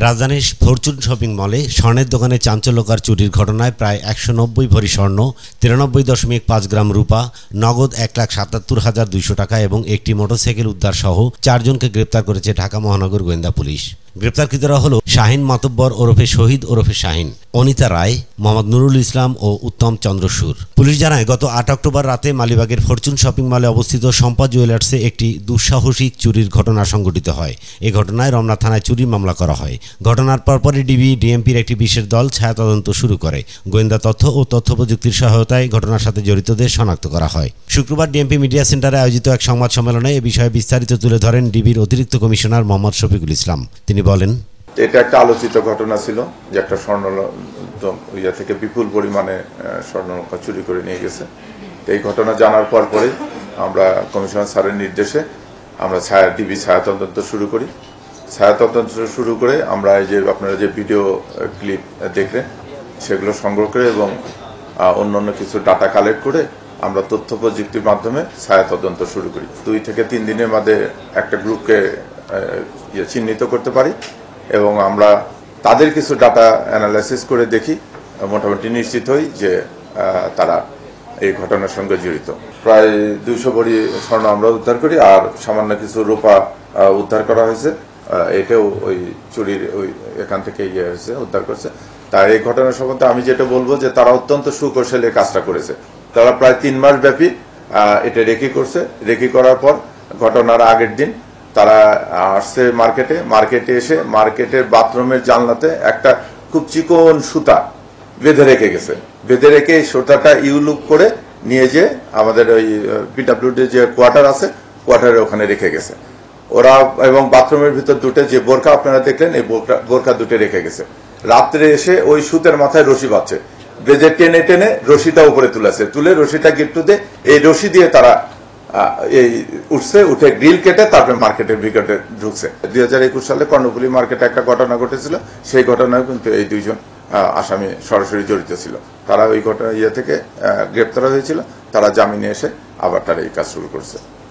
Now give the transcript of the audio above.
রাজধানীর Fortune shopping মলে স্বর্ণের দোকানে চাঞ্চল্যকর চুরির ঘটনায় প্রায় ১৯০ ভরি স্বর্ণ, ৯৩.৫ গ্রাম রূপা, নগদ ১,৭৭,২০০ টাকা এবং একটি মোটরসাইকেল উদ্ধার সহ ৪ জনকে গ্রেপ্তার করেছে ঢাকা মহানগর গোয়েন্দা পুলিশ। গ্রেপ্তারকৃতরা হল শাহিন মাতব্বর ওরফে শহীদ ওরফে শাহিন, অনিতা রায়, মোহাম্মদ নুরুল ইসলাম ও উত্তম চন্দ্র সুর। পুলিশ জানায়, গত ৮ অক্টোবর রাতে মালিবাগের ফরচুন শপিং মলে অবস্থিত সম্পদ জুয়েলার্সে একটি দুঃসাহসিক চুরির ঘটনা সংঘটিত হয়। এ ঘটনায় রমনা থানায় চুরির মামলা করা হয়। ঘটনার পরপরই ডিএমপির একটি বিশেষ দল ছায়া তদন্ত শুরু করে। গোয়েন্দা তথ্য ও তথ্য প্রযুক্তির সহায়তায় ঘটনার সাথে জড়িতদের শনাক্ত করা হয়। শুক্রবার ডিএমপি মিডিয়া সেন্টারে আয়োজিত এক সংবাদ সম্মেলনে এ বিষয়ে বিস্তারিত তুলে ধরেন ডিবির অতিরিক্ত কমিশনার মোহাম্মদ শফিকুল ইসলাম। তিনি বলেন, এটা একটা আলোচিত ঘটনা ছিল যে একটা স্বর্ণ থেকে বিপুল পরিমাণে স্বর্ণ চুরি করে নিয়ে গেছে। এই ঘটনা জানার পরে আমরা কমিশনার স্যারের নির্দেশে আমরা ডিবি ছায়া তদন্ত শুরু করি। ছায়া তদন্ত শুরু করে আমরা এই যে আপনারা যে ভিডিও ক্লিপ দেখলেন সেগুলো সংগ্রহ করে এবং অন্যান্য কিছু ডাটা কালেক্ট করে আমরা তথ্য প্রযুক্তির মাধ্যমে ছায়া তদন্ত শুরু করি। 2 থেকে 3 দিনের মধ্যে একটা গ্রুপকে চিহ্নিত করতে পারি এবং আমরা তাদের কিছু ডাটা অ্যানালাইসিস করে দেখি, মোটামুটি নিশ্চিত হই যে তারা এই ঘটনার সঙ্গে জড়িত। প্রায় 200 ভরি স্বর্ণ আমরা উদ্ধার করি আর সামান্য কিছু রূপা উদ্ধার করা হয়েছে। এটাও ওই চুরির এখান থেকে হয়েছে, উদ্ধার করছে। তাই এই ঘটনা সম্বন্ধে আমি যেটা বলবো যে তারা অত্যন্ত সুকৌশলে কাজটা করেছে। তারা প্রায় 3 মাস ব্যাপী এটা রেকি করার পর ঘটনার আগের দিন তারা আসছে মার্কেটে এসে মার্কেটের বাথরুমের জানলাতে একটা খুব চিকন সুতা বেঁধে রেখে এই সুতাটা ইউলুপ করে নিয়ে যে আমাদের ওই পিডব্লিউডি যে কোয়ার্টার আছে কোয়ার্টারে ওখানে রেখে গেছে ওরা। এবং বাথরুমের ভিতর দুটো যে বোরকা আপনারা দেখলেন এই বোরকা দুটো রেখে গেছে। রাত্রে এসে ওই সুতের মাথায় রশি বাঁধছে, বেঁধে টেনে রশিটা উপরে তুলে রশিটা গিট্টুতে এই রশি দিয়ে তারা উঠে গ্রিল কেটে তারপরে মার্কেটের ভিতরে ঢুকছে। 2021 সালে কর্ণফুলী মার্কেটে একটা ঘটনা ঘটেছিল, সেই ঘটনায় কিন্তু এই 2 জন আসামি সরাসরি জড়িত ছিল। তারা ওই ঘটনা থেকে গ্রেপ্তার হয়েছিল, তারা জামিনে এসে আবার তারা এই কাজ শুরু করছে।